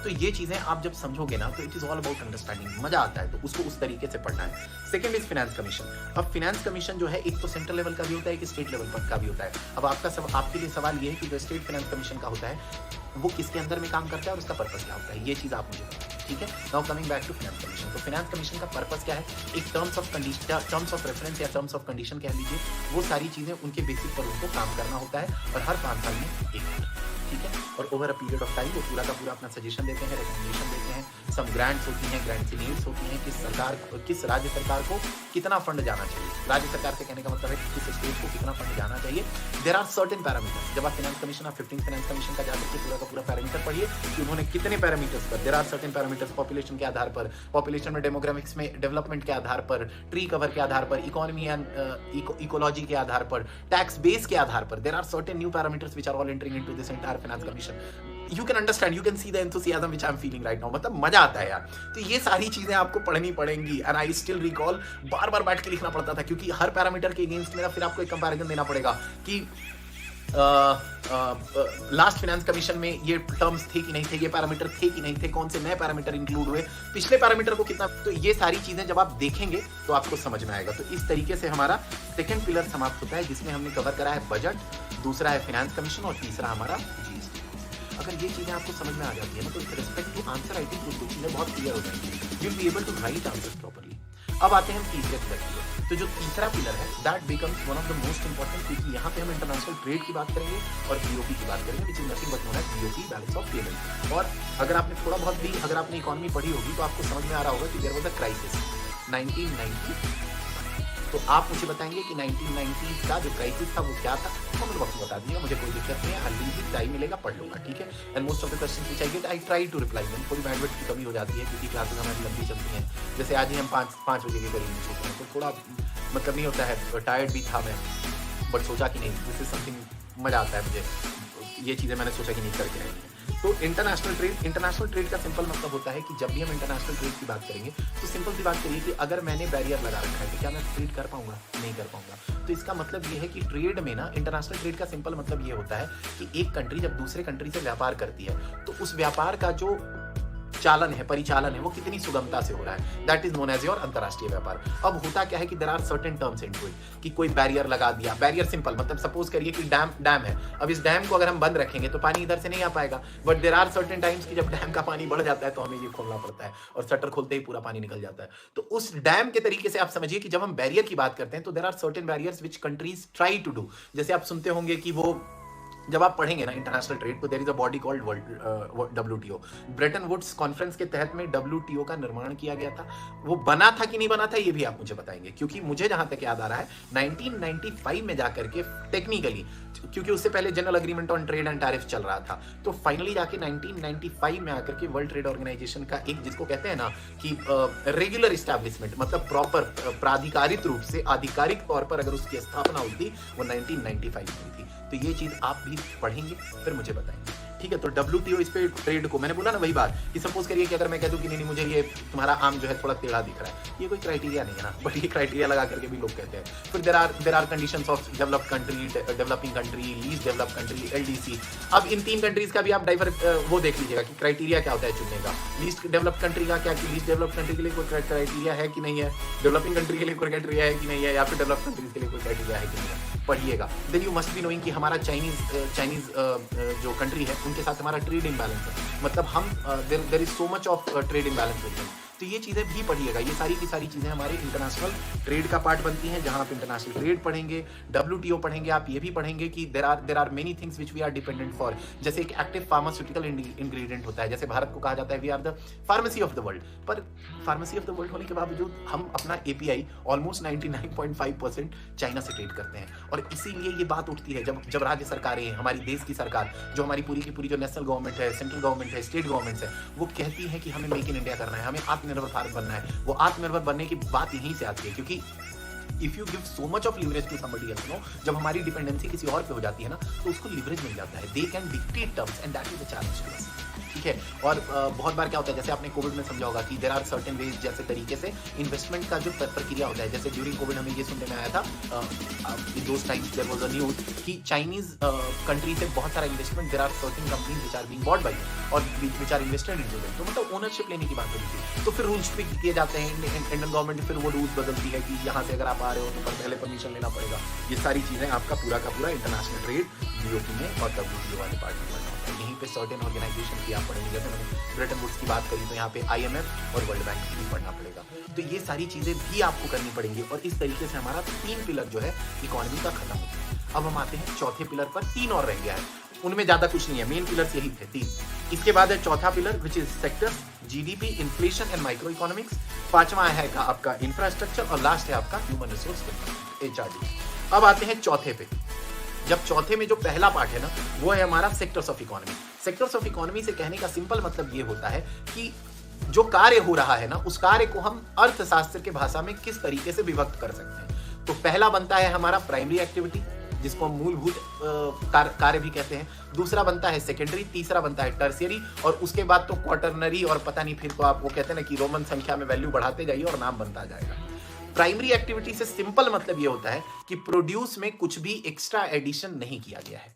तो ये चीजें आप जब समझोगे ना तो it is all about understanding, मजा आता है। तो उसको उस तरीके से पढ़ना है। Second is finance commission. अब फाइनेंस कमीशन जो है एक तो सेंट्रल लेवल का भी होता है, एक स्टेट लेवल का भी होता है। अब आपके लिए सवाल ये है कि जो स्टेट फाइनेंस कमीशन का होता है वो किसके अंदर में काम करता है और उसका पर्पस क्या होता है, ये चीज आप मुझे बताएं। ठीक है, now coming back to finance commission. तो फाइनेंस कमीशन का पर्पस क्या है, एक टर्म्स ऑफ रेफरेंस या टर्म्स ऑफ कंडीशन कह लीजिए, वो सारी चीजें उनके बेसिक पर उनको काम करना होता है और हर 5 साल में एक बार। ठीक है, और over a period of time वो पूरा का पूरा अपना सजेशन देते हैं, रिकमेंडेशन देते हैं। सम ग्रांट्स होती हैं, ग्रांट्स नीड्स होती हैं, किस राज्य सरकार को कितना फंड जाना चाहिए। राज्य सरकार से कहने का मतलब है कि किस स्टेट को कितना फंड जाना चाहिए। There are certain parameters. जब आप फाइनेंस कमीशन, आप 15th फाइनेंस कमीशन का जाकर के पूरा का पूरा पैरामीटर पढ़िए कि उन्होंने कितने पैरामीटर्स पर, there are certain parameters, population के आधार पर, पॉपुलेशन में डेमोग्राफिक्स में डेवलपमेंट के आधार पर, ट्री कवर के आधार पर, इकोनॉमी एंड इकोलॉजी के आधार पर, टैक्स बेस के आधार पर, there are certain new parameters which are all entering into this entire finance commission. You can understand, you can see the enthusiasm which I'm feeling right now। मतलब मजा आता है यार। तो ये सारी चीजें आपको पढ़नी पड़ेंगी। एंड आई स्टिल रिकॉल, बार बार बैठ के लिखना पड़ता था क्योंकि हर पैरामीटर के अगेंस्ट मेरा फिर आपको एक कंपैरिजन देना पड़ेगा कि लास्ट फाइनेंस कमीशन में ये टर्म्स थे कि नहीं थे, ये पैरामीटर थे कि नहीं थे, कौन से नए पैरामीटर इंक्लूड हुए, पिछले पैरामीटर को कितना। तो ये सारी चीजें जब आप देखेंगे तो आपको समझ में आएगा। तो इस तरीके से हमारा सेकंड पिलर समाप्त होता है जिसमें हमने कवर करा है बजट, दूसरा है फाइनेंस कमीशन और तीसरा हमारा जीएसटी। अगर ये चीजें आपको समझ में आ जाती है ना तो with respect to answer I think कुछ चीजें बहुत क्लियर हो जाएंगी। You will be able to write answers properly. अब आते हैं हम तीसरे पिलर की। तो जो तीसरा पिलर है that becomes one of the most important, क्योंकि यहाँ पे हम इंटरनेशनल ट्रेड की बात करेंगे और बीओपी की बात करेंगे, which is nothing but known as BOP, balance of payment. और अगर आपने थोड़ा बहुत भी, अगर आपने इकोनॉमी पढ़ी होगी तो आपको समझ में आ रहा होगा कि देयर वाज अ क्राइसिस 1990। तो आप मुझे बताएंगे कि 1990 का जो क्राइसिस था वो क्या था, कमेंट बॉक्स में बता दीजिएगा, मुझे कोई दिक्कत नहीं है। अनलिमिटेड टाइम मिलेगा, पढ़ लूंगा। ठीक है, and most of the questions which I get I try to reply them. थोड़ी बैंडविड्थ की कमी हो जाती है क्योंकि क्लासेस हमारी लंबी चलती हैं। जैसे आज ही हम 5 बजे के करीब में सोते हैं तो थोड़ा मतलब नहीं होता है, टायर्ड भी था मैं, बट सोचा कि नहीं, दिस इज समथिंग, मजा आता है मुझे, ये चीज़ें मैंने सोचा कि नहीं करके रहेंगे। तो इंटरनेशनल ट्रेड का सिंपल मतलब होता है कि जब भी हम इंटरनेशनल ट्रेड की बात करेंगे तो सिंपल सी बात करिए कि अगर मैंने बैरियर लगा रखा है तो क्या मैं ट्रेड कर पाऊंगा, नहीं कर पाऊंगा। तो इसका मतलब ये है कि ट्रेड में ना, इंटरनेशनल ट्रेड का सिंपल मतलब ये होता है कि एक कंट्री जब दूसरे कंट्री से व्यापार करती है तो उस व्यापार का जो चालन है, परिचालन है, वो कितनी सुगमता से हो रहा है, that is known as your अंतरराष्ट्रीय व्यापार। अब होता क्या है कि there are certain terms into it कि कोई बैरियर लगा दिया। बैरियर सिंपल मतलब सपोज करिए कि डैम है, अब इस डैम को अगर हम बंद रखेंगे तो पानी इधर से नहीं आ पाएगा, but there are certain times कि जब डैम का पानी बढ़ जाता है तो हमें ये खोलना पड़ता है और शटर खोलते ही पूरा पानी निकल जाता है। तो उस डैम के तरीके से आप समझिए कि जब हम बैरियर की बात करते हैं तो there are certain barriers which countries try to do. जैसे आप सुनते होंगे कि वो जब आप पढ़ेंगे ना इंटरनेशनल ट्रेड तो there is a body called WTO। Bretton Woods conference के तहत में WTO का निर्माण किया गया था। वो बना था कि नहीं बना था ये भी आप मुझे बताएंगे, क्योंकि मुझे जहां तक याद आ रहा है 1995 में जाकर के टेक्निकली, क्योंकि उससे पहले general agreement on trade and tariff चल रहा था, तो फाइनली जाके 1995 में आकर के वर्ल्ड ट्रेड ऑर्गेनाइजेशन का एक, जिसको कहते हैं ना कि रेगुलर इस्टेब्लिशमेंट, मतलब प्रॉपर प्राधिकारित रूप से आधिकारिक तौर पर अगर उसकी स्थापना हुई थी वो 1995 में हुई थी। तो ये चीज आप भी पढ़ेंगे फिर मुझे बताएंगे। ठीक है। तो WTO इस पे ट्रेड को, मैंने बोला ना वही बात कि सपोज करिए कि अगर मैं कह दूं कि नहीं मुझे ये तुम्हारा आम जो है थोड़ा टेढ़ा दिख रहा है, ये कोई क्राइटेरिया नहीं है ना, बट ये क्राइटेरिया लगा करके भी लोग कहते हैं। फिर there are conditions of developed country, developing country, least developed country, LDC। अब इन 3 कंट्रीज का भी आप वो देख लीजिएगा कि क्राइटेरिया क्या होता है चुनने का। लीस्ट डेवलप्ड कंट्री का क्या, कि लीस्ट डेवलप्ड कंट्री के लिए कोई क्राइटेरिया है कि नहीं है, डेवलपिंग कंट्री के लिए कोई क्राइटेरिया है कि नहीं है, या फिर डेवलप्ड कंट्रीज के लिए कोई क्राइटेरिया है कि नहीं है, पढ़िएगा। Then you must be knowing कि हमारा चाइनीज जो कंट्री है उनके साथ हमारा ट्रेड इम्बैलेंस है, मतलब हम there is so much of trade imbalance with them. तो ये चीज़ें भी पढ़िएगा। ये सारी की सारी चीज़ें हमारे इंटरनेशनल ट्रेड का पार्ट बनती हैं, जहाँ आप इंटरनेशनल ट्रेड पढ़ेंगे, WTO पढ़ेंगे, आप ये भी पढ़ेंगे कि there are many things which we are dependent for. जैसे एक एक्टिव फार्मास्यूटिकल इंग्रेडिएंट होता है, जैसे भारत को कहा जाता है we are the pharmacy of the world, पर फार्मेसी ऑफ द वर्ल्ड होने के बावजूद हम अपना API ऑलमोस्ट 99.5% चाइना से ट्रेड करते हैं। और इसीलिए ये बात उठती है जब राज्य सरकारें, हमारी देश की सरकार, जो हमारी पूरी की पूरी जो नेशनल गवर्नमेंट है, सेंट्रल गवर्नमेंट है, स्टेट गवर्नमेंट है, वो कहती है कि हमें मेक इन इंडिया करना है, हमें आत्मनिर्भर भारत बनना है। वो आत्मनिर्भर बनने की बात यहीं से आती है, क्योंकि if you give so much of leverage to somebody else, no, जब हमारी डिपेंडेंसी किसी और पे हो जाती है ना, तो उसको लिवरेज मिल जाता है। They can dictate terms and that is the challenge to us, ठीक है। और बहुत बार क्या होता है, जैसे आपने कोविड में समझा होगा कि देयर आर सर्टेन वेज, जैसे तरीके से इन्वेस्टमेंट का जो प्रक्रिया होता है। जैसे ड्यूरिंग कोविड हमें ये सुनने में आया था, in those times there was a news कि चाइनीज कंट्री से बहुत सारा investment, there are certain companies which are being bought by or which are invested into them. तो मतलब ओनरशिप लेने की बात हो रही थी। तो फिर रूल्स ट्विक किए जाते हैं, इंडियन गवर्नमेंट फिर वो रूल्स बदलती है कि यहाँ से अगर आप आ रहे हो तो पहले परमिशन लेना पड़ेगा। ये सारी चीजें आपका पूरा का पूरा इंटरनेशनल ट्रेड BOP में और WTO वाले पार्ट में पढ़ना होता है। यहीं पे सर्टेन ऑर्गेनाइजेशन की आप पढ़ेंगे, जैसे मैंने ब्रेटन वुड्स की बात करी, तो यहाँ पे IMF और वर्ल्ड बैंक की भी पढ़ना पड़ेगा। तो ये सारी चीजें भी आपको करनी पड़ेंगी। और इस तरीके से हमारा 3 पिलर जो है इकोनॉमी का खत्म होता है। अब हम आते हैं चौथे पिलर पर, 3 और रह गया है, उनमें ज्यादा कुछ नहीं है, मेन पिलर्स यही थे 3। इसके बाद है चौथा pillar which is sectors, GDP, inflation and micro economics. 5वां है का आपका इंफ्रास्ट्रक्चर और लास्ट है आपका ह्यूमन रिसोर्स HRD। अब आते हैं चौथे पे। जब चौथे में जो पहला पार्ट है ना, वो है हमारा sectors of economy. Sectors of economy से कहने का सिंपल मतलब ये होता है कि जो कार्य हो रहा है ना, उस कार्य को हम अर्थशास्त्र के भाषा में किस तरीके से विभक्त कर सकते हैं। तो पहला बनता है हमारा प्राइमरी एक्टिविटी, जिसको हम मूलभूत कार्य भी कहते हैं। दूसरा बनता है सेकेंडरी, तीसरा बनता है टर्शियरी, और उसके बाद तो क्वार्टरनरी, और पता नहीं फिर तो आप वो कहते हैं ना कि रोमन संख्या में वैल्यू बढ़ाते जाइए और नाम बनता जाएगा। प्राइमरी एक्टिविटी से सिंपल मतलब ये होता है कि प्रोड्यूस में कुछ भी एक्स्ट्रा एडिशन नहीं किया गया है,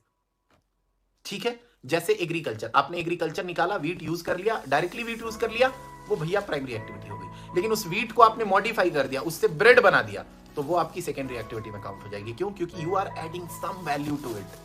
ठीक है। जैसे एग्रीकल्चर, आपने एग्रीकल्चर निकाला, वीट यूज कर लिया, डायरेक्टली वीट यूज कर लिया, वो भैया प्राइमरी एक्टिविटी हो गई। लेकिन उस वीट को आपने मॉडिफाई कर दिया, उससे ब्रेड बना दिया, तो वो आपकी सेकेंडरी एक्टिविटी में काउंट हो जाएगी। क्यों? क्योंकि you are adding some value to it,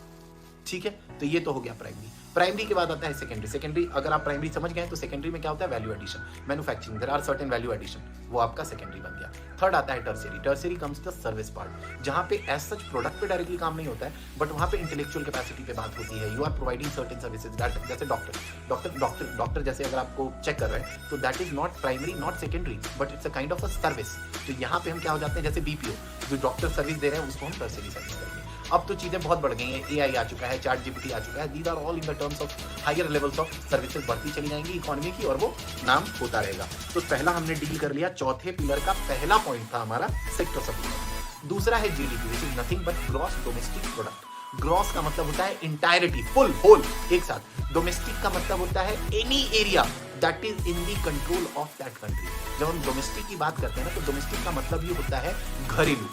ठीक है। तो ये तो हो गया प्राइमरी। प्राइमरी के बाद आता है सेकेंडरी। सेकेंडरी अगर आप प्राइमरी समझ गए तो सेकेंडरी में क्या होता है, value addition, manufacturing, there are certain value addition, वो आपका सेकेंडरी बन गया। थर्ड आता है tertiary. Tertiary comes the service part, जहां पे एज सच प्रोडक्ट पे डायरेक्टली काम नहीं होता है, बट वहां पे इंटेलेक्चुअल कैपेसिटी पे बात होती है। You are providing certain services, जैसे डॉक्टर जैसे अगर आपको चेक कर रहे हैं, तो that is not primary, not secondary, but it's a kind of a service. तो यहाँ पे हम क्या हो जाते हैं, जैसे BPO, जो डॉक्टर सर्विस दे रहे हैं उसको हम टर्शियरी सर्विस करेंगे। अब तो चीजें बहुत बढ़ गई हैं, AI आ चुका है, ChatGPT आ चुका है, these are all in the terms of higher levels of services बढ़ती चली जाएंगी इकोनॉमी की, और वो नाम होता रहेगा। तो पहला हमने डील कर लिया, चौथे पिलर का पहला पॉइंट था हमारा सेक्टर्स ऑफ इकोनॉमी। दूसरा है GDP, which is nothing but gross domestic product. Gross का मतलब होता है इंटायरिटी, फुल होल एक साथ। डोमेस्टिक का मतलब होता है any area that is in the control of that country. जब हम डोमेस्टिक की बात करते हैं ना, तो डोमेस्टिक का मतलब ये होता है घरेलू।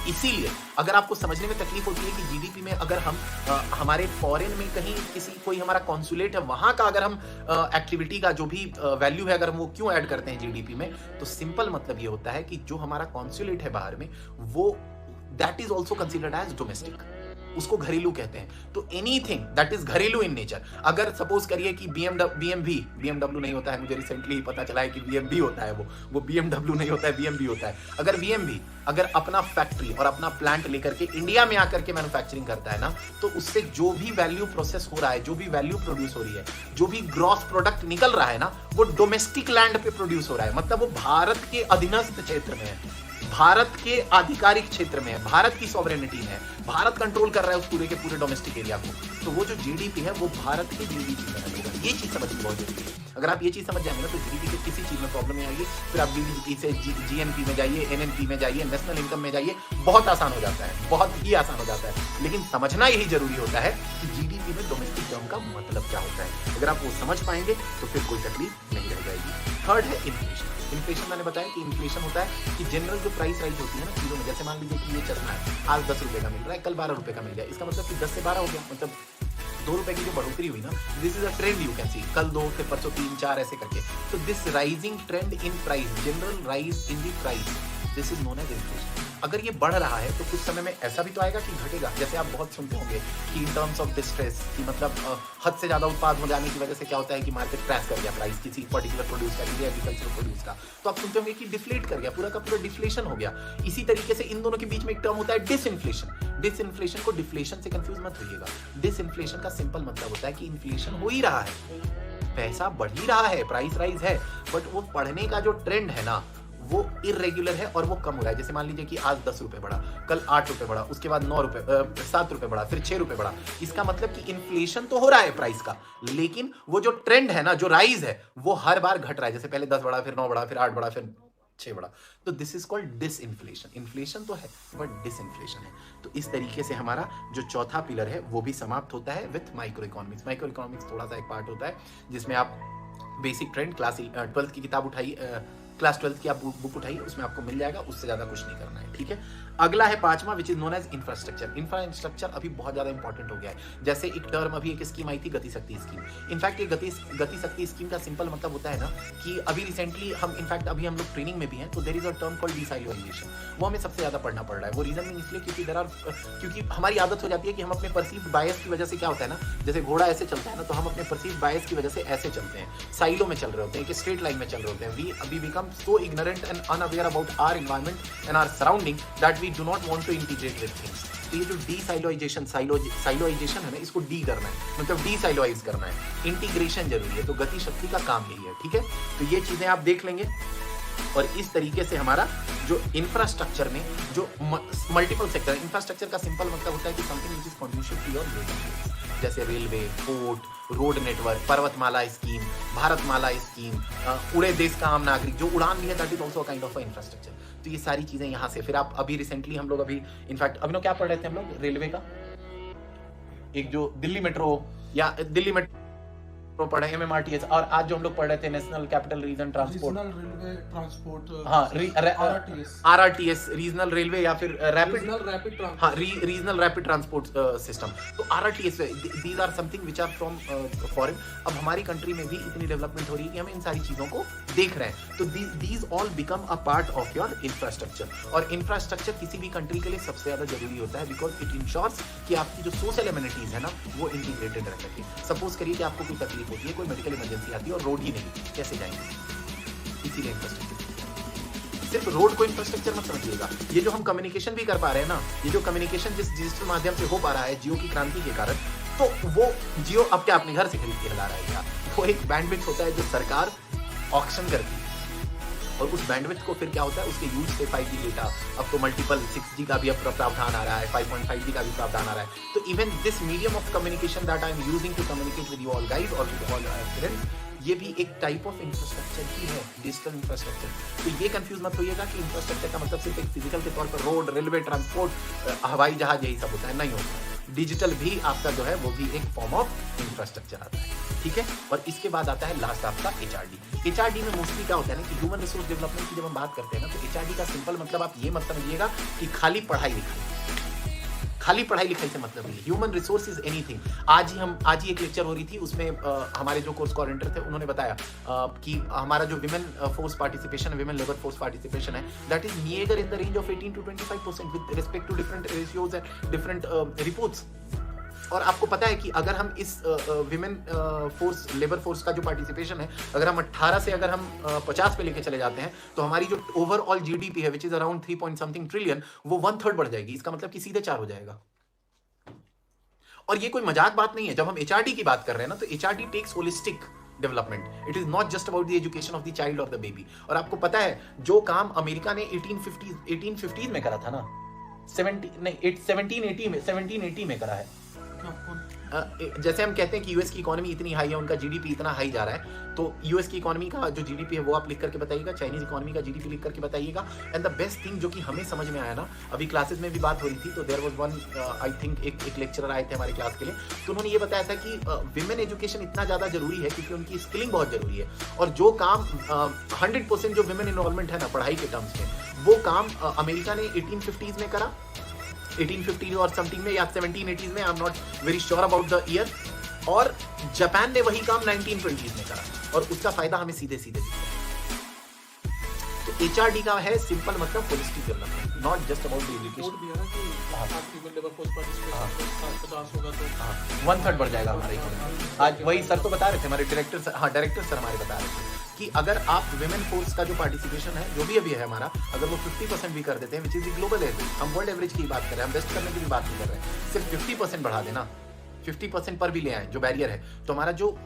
इसीलिए अगर आपको समझने में तकलीफ होती है कि GDP में अगर हम हमारे फॉरेन में कहीं किसी कोई हमारा कॉन्सुलेट है, वहां का अगर हम एक्टिविटी का जो भी वैल्यू है अगर हम वो क्यों ऐड करते हैं GDP में, तो सिंपल मतलब ये होता है कि जो हमारा कॉन्सुलेट है बाहर में, वो that is also considered as domestic, उसको घरेलू कहते हैं। तो एनीथिंग दैट इज घरेलू इन नेचर, अगर सपोज करिए कि BMW नहीं होता है, मुझे रिसेंटली ही पता चला है कि BMB होता है, वो BMW नहीं होता है, BMB होता है। अगर BMB अगर अपना फैक्ट्री और अपना प्लांट लेकर के इंडिया में आकर के मैन्युफैक्चरिंग करता है ना, तो उससे जो भी वैल्यू प्रोसेस हो रहा है, जो भी वैल्यू प्रोड्यूस हो रही है, जो भी ग्रॉस प्रोडक्ट निकल रहा है ना, वो डोमेस्टिक लैंड पे प्रोड्यूस हो रहा है, मतलब वो भारत के अधीनस्थ क्षेत्र में है। भारत के आधिकारिक क्षेत्र में है, भारत की सॉवरेनिटी में है, भारत कंट्रोल कर रहा है उस पूरे के पूरे डोमेस्टिक एरिया को, तो वो जो जीडीपी है वो भारत के जीडीपी में रहेगा। ये चीज समझनी बहुत जरूरी है। अगर आप ये चीज समझ जाएंगे ना तो जीडीपी के किसी चीज में प्रॉब्लम नहीं आएगी। फिर आप जीडीपी से जीएनपी में जाइए, एनएनपी में जाइए, नेशनल इनकम में जाइए, बहुत आसान हो जाता है, बहुत ही आसान हो जाता है। लेकिन समझना यही जरूरी होता है कि जीडीपी में डोमेस्टिक टर्म का मतलब क्या होता है। अगर आप वो समझ पाएंगे तो फिर कोई तकलीफ नहीं रह जाएगी। थर्ड है इन्फ्लेशन। इन्फ्लेशन मैंने बताया कि इन्फ्लेशन होता है कि जनरल जो प्राइस राइज होती है ना चीजों में, जैसे मान लीजिए कि ये चश्मा है आज 10 रुपए का मिल रहा है, कल 12 रुपए का मिल गया, इसका मतलब कि 10 से 12 हो गया, मतलब 2 रुपए की जो बढ़ोतरी हुई ना, this is a trend you can see, कल 2 फिर परसों 3 4 ऐसे करके। तो this rising trend in price, general rise in the price, this is known as inflation. अगर ये बढ़ रहा है तो कुछ समय में ऐसा भी तो आएगा कि घटेगा। जैसे आप बहुत सुनते होंगे कि इन टर्म्स ऑफ डिस्ट्रेस, कि मतलब हद से ज्यादा उत्पाद हो जाने की वजह से क्या होता है कि मार्केट क्रैश कर गया प्राइस किसी पर्टिकुलर प्रोड्यूस का, किसी एग्रीकल्चर प्रोड्यूस का, तो आप सुनते होंगे कि डिफ्लेट कर गया, पूरा का पूरा डिफ्लेशन हो गया। इसी तरीके से इन दोनों के बीच में एक टर्म होता है डिसइन्फ्लेशन। डिसइन्फ्लेशन को डिफ्लेशन से कंफ्यूज मत होइएगा। डिसइन्फ्लेशन का सिंपल मतलब होता है कि इन्फ्लेशन हो ही रहा है, पैसा बढ़ ही रहा है, प्राइस राइज है, बट वो बढ़ने का जो ट्रेंड है ना वो इरेग्युलर है और वो कम हो रहा है। जैसे मान लीजिए कि आज 10 रुपए बढ़ा, कल 8 रुपए बढ़ा, उसके बाद 9 रुपए 7 रुपए बढ़ा, फिर 6 रुपए बढ़ा। इसका मतलब कि इन्फ्लेशन तो हो रहा है प्राइस का, लेकिन वो जो ट्रेंड है ना, जो राइज है, वो हर बार घट रहा है। जैसे पहले 10 बढ़ा, फिर 9 बढ़ा, फिर 8 बढ़ा, फिर 6 बढ़ा। तो this is called disinflation. Inflation तो है बट डिसइन्फ्लेशन है। तो इस तरीके से हमारा जो चौथा पिलर है वो भी समाप्त होता है with micro economics. Micro economics थोड़ा सा एक पार्ट होता है जिसमें आप बेसिक ट्रेंड क्लास 12th की किताब उठाई, क्लास 12th की आप बुक उठाइए, उसमें आपको मिल जाएगा, उससे ज्यादा कुछ नहीं करना है, ठीक है। अगला है पांचवा, which is known as infrastructure. Infrastructure अभी बहुत ज्यादा इंपॉर्टेंट हो गया है। जैसे एक टर्म अभी एक स्कीम आई थी, गति शक्ति स्कीम। इनफैक्ट ये गति शक्ति स्कीम का सिंपल मतलब होता है ना कि अभी रिसेंटली हम इनफैक्ट अभी हम लोग ट्रेनिंग में भी हैं, तो there is a term called desiloisation. वो हमें सबसे ज्यादा पढ़ना पड़ रहा है। वो रीजन इसलिए क्योंकि हमारी आदत हो जाती है कि हम अपने परसीव बायस की वजह से, क्या होता है ना, जैसे घोड़ा ऐसे चलता है ना, तो हम अपने परसीव बायस की वजह से ऐसे चलते हैं, साइलो में चल रहे होते हैं, कि स्ट्रेट लाइन में चल रहे होते हैं। We become so ignorant and unaware about our environment and our surrounding that we do not want to integrate with things. तो ये जो डीसाइलोइजेशन, साइलोइजेशन है ना, इसको डी करना है, मतलब डीसाइलोइज करना है। इंटीग्रेशन जरूरी है, तो गति शक्ति का काम यही है, ठीक है। तो ये चीजें आप देख लेंगे। और इस तरीके से हमारा जो इंफ्रास्ट्रक्चर में जो मल्टीपल सेक्टर, इंफ्रास्ट्रक्चर का सिंपल मतलब होता है कि something which is contribution to your living, जैसे railway, port, road network, Parvatmala scheme, Bharatmala scheme, उड़े देश का आम नागरिक, जो उड़ान भी है, that is also kind of infrastructure. तो ये सारी चीजें यहाँ से, फिर आप अभी रिसेंटली हम लोग अभी इनफैक्ट अभी क्या पढ़ रहे थे हम लोग, रेलवे का एक जो दिल्ली मेट्रो या दिल्ली मेट्रो पढ़े MMRTS, और आज जो हम लोग पढ़ रहे थे national capital region transport, railway transport, हाँ RRTS, रीजनल रेलवे या फिर रैपिड, हाँ रीजनल रैपिड ट्रांसपोर्ट सिस्टम। तो RRTS, these are something which are from foreign. अब हमारी कंट्री में भी इतनी डेवलपमेंट हो रही है कि हम इन सारी चीजों को देख रहे हैं। तो these all become a part of your infrastructure. और इंफ्रास्ट्रक्चर किसी भी कंट्री के लिए सबसे ज्यादा जरूरी होता है, बिकॉज इट इंश्योर्स कि आपकी जो सोशल एमिनिटीज है ना वो इंटीग्रेटेड रह सके। सपोज करिए कि आपको कोई तकलीफ होती है, कोई मेडिकल इमरजेंसी आती है और रोड ही नहीं, कैसे जाएंगे? इसीलिए इंफ्रास्ट्रक्चर। सिर्फ रोड को इंफ्रास्ट्रक्चर मत समझिएगा, ये जो हम कम्युनिकेशन भी कर पा रहे हैं ना, ये जो कम्युनिकेशन जिस डिजिटल माध्यम से हो पा रहा है जियो की क्रांति के कारण, तो वो जियो अब क्या अपने घर से खरीद के ला रहा है क्या? वो एक बैंडविड्थ होता है जो सरकार ऑक्शन करती है, और उस बैंडविड्थ को फिर क्या होता है, उसके यूज से 5G डेटा, अब तो मल्टीपल 6G का भी अब प्रावधान आ रहा है, 5.5G का भी प्रावधान आ रहा है। तो even this medium of communication that I am using to communicate with you all guys और विद ऑल फ्रेंड्स, ये भी एक टाइप ऑफ इंफ्रास्ट्रक्चर ही है, डिजिटल इंफ्रास्ट्रक्चर। तो ये कंफ्यूज मत होइएगा कि इंफ्रास्ट्रक्चर का मतलब सिर्फ एक फिजिकल के तौर पर रोड, रेलवे, ट्रांसपोर्ट, हवाई जहाज, यही सब होता है, नहीं होता। डिजिटल भी आपका जो है वो भी एक फॉर्म ऑफ इंफ्रास्ट्रक्चर आता है, ठीक है। और इसके बाद आता है लास्ट आपका HRD। HRD में मोस्टली क्या होता है ना कि ह्यूमन रिसोर्स डेवलपमेंट की जब हम बात करते हैं ना, तो HRD का सिंपल मतलब आप ये मत समझिएगा कि खाली पढ़ाई लिखाई से मतलब नहीं। Human resource is anything. आज ही एक लेक्चर हो रही थी, उसमें हमारे जो कोर्स कोऑर्डिनेटर थे उन्होंने बताया कि हमारा जो विमेन फोर्स पार्टिसिपेशन है, विमेन लेबर फोर्स पार्टिसिपेशन है, that is meagre in the range of 18 to 25% with respect to different ratios and different reports. और आपको पता है कि अगर हम इस विमेन फोर्स, लेबर फोर्स का जो पार्टिसिपेशन है, अगर हम 18 से अगर हम 50 पे लेके चले जाते हैं, तो हमारी जो ओवरऑल GDP है, विच इज अराउंड 3 ट्रिलियन, वो 1/3 बढ़ जाएगी। इसका मतलब कि सीधे 4 हो जाएगा। और ये कोई मजाक बात नहीं है। जब हम HRD की बात कर रहे हैं ना, तो HRD takes holistic development, it is not just about the education of the child और द बेबी। और आपको पता है जो काम अमेरिका ने 1850 में करा था ना, 1780 में करा है। जैसे हम कहते हैं कि यूएस की इकोनॉमी इतनी हाई है, उनका जीडीपी इतना हाई जा रहा है, तो यूएस की इकोनॉमी का जो जीडीपी है वो आप लिख करके बताइएगा, चाइनीज इकोनॉमी का जीडीपी लिख करके बताइएगा। एंड द बेस्ट थिंग जो कि हमें समझ में आया ना, अभी क्लासेस में भी बात हो रही थी, तो there was one I think एक लेक्चरर आए थे हमारे क्लास के लिए, तो उन्होंने ये बताया था कि विमेन एजुकेशन इतना ज़्यादा जरूरी है क्योंकि उनकी स्किलिंग बहुत जरूरी है। और जो काम 100% जो विमेन इन्वॉल्वमेंट है ना पढ़ाई के टर्म्स में, वो काम अमेरिका ने 1850s में करा, 1850 और समथिंग में, या 1780s में, आई am not very sure about the year. और जापान ने वही काम 1920s में करा, और उसका फायदा हमें सीधे सीधे दिखता है। तो एचआरडी का है सिंपल मतलब holistic development, not just about the education. भी है ना कि फीमेल लेबर फोर्स पार्टिसिपेशन 50 होगा तो 1/3 बढ़ जाएगा हमारा इकोनॉमी। आज वही सर तो बता रहे थे हमारे डायरेक्टर सर, हाँ डायरेक्टर सर हमारे बता रहे थे कि अगर आप विमेन फोर्स का जो पार्टिसिपेशन है, जो भी अभी है हमारा, अगर वो 50% भी कर देते हैं, which is the global average, हम वर्ल्ड एवरेज की बात कर रहे हैं, हम बेस्ट करने की भी बात नहीं कर रहे हैं, सिर्फ 50% बढ़ा देना, 50% पर भी ले आए जो बैरियर है, तो हमारा जो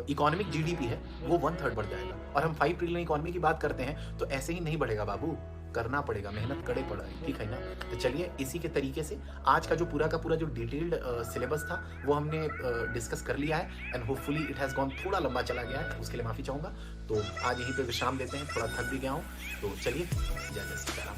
इकोनॉमिक जीडीपी है वो 1/3 बढ़ जाएगा। और हम 5 ट्रिलियन इकोनॉमी की बात करते हैं, तो ऐसे ही नहीं बढ़ेगा बाबू, करना पड़ेगा, मेहनत करे पड़ा है, ठीक है ना। तो चलिए इसी के तरीके से आज का जो पूरा का पूरा जो डिटेल्ड सिलेबस था वो हमने डिस्कस कर लिया है, and hopefully it has gone, थोड़ा लंबा चला गया है, उसके लिए माफ़ी चाहूँगा। तो आज यहीं पे विश्राम लेते हैं, थोड़ा थक भी गया हूँ, तो चलिए जय जय सीताराम।